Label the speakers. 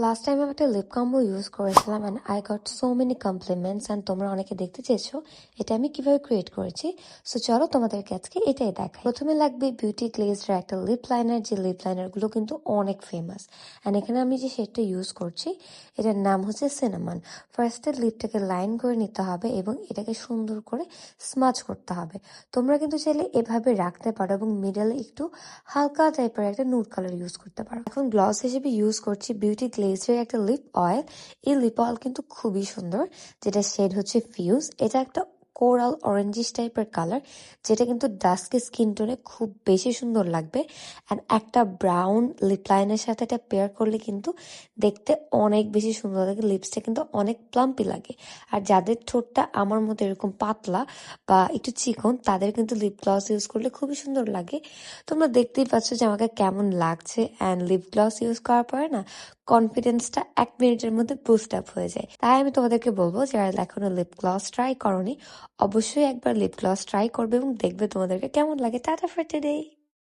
Speaker 1: Last time আমি একটা lip combo use করেছিলাম and I got so many compliments and তোমরা অনেকে দেখতে চেয়েছো এটা আমি কিভাবে ক্রিয়েট করেছি। সো চলো তোমাদেরকে আজকে এটাই দেখাই। প্রথমে লাগবে বিউটি গ্লেজের একটা লিপ লাইনার, যে লিপ লাইনারগুলো কিন্তু অনেক ফেমাস। অ্যান্ড এখানে আমি যে শেডটা ইউজ করছি এটার নাম হচ্ছে সিনামন। ফার্স্টে লিপটাকে লাইন করে নিতে হবে এবং এটাকে সুন্দর করে স্মাচ করতে হবে। তোমরা কিন্তু চাইলে এভাবে রাখতে পারো এবং মিডলে একটু হালকা টাইপের একটা নুড কালার ইউজ করতে পারো। এখন গ্লস হিসেবে ইউজ করছি বিউটি গ্লেজের একটা লিপ অয়েল। এই লিপ অয়েল কিন্তু খুবই সুন্দর, যেটা শেড হচ্ছে ফিউজ। এটা একটা কোরাল অরেঞ্জিশ টাইপের কালার, যেটা কিন্তু ডাস্ক স্কিন টোনে খুব বেশি সুন্দর লাগবে। অ্যান্ড একটা ব্রাউন লিপ লাইনের সাথে এটা পেয়ার করলে কিন্তু দেখতে অনেক বেশি সুন্দর লাগে, লিপসটা কিন্তু অনেক প্লাম্পি লাগে। আর যাদের ঠোঁটটা আমার মতো এরকম পাতলা বা একটু চিকন, তাদের কিন্তু লিপ গ্লস ইউজ করলে খুবই সুন্দর লাগে। তোমরা দেখতেই পাচ্ছ যে আমাকে কেমন লাগছে। অ্যান্ড লিপ গ্লস ইউজ করার পরে না কনফিডেন্সটা 1 মিনিটের মধ্যে বুস্ট আপ হয়ে যায়। তাই আমি তোমাদেরকে বলবো, যারা এখনো লিপ গ্লস ট্রাই করনি অবশ্যই একবার লিপ গ্লস ট্রাই করবে এবং দেখবে তোমাদেরকে কেমন লাগে। Tata for today.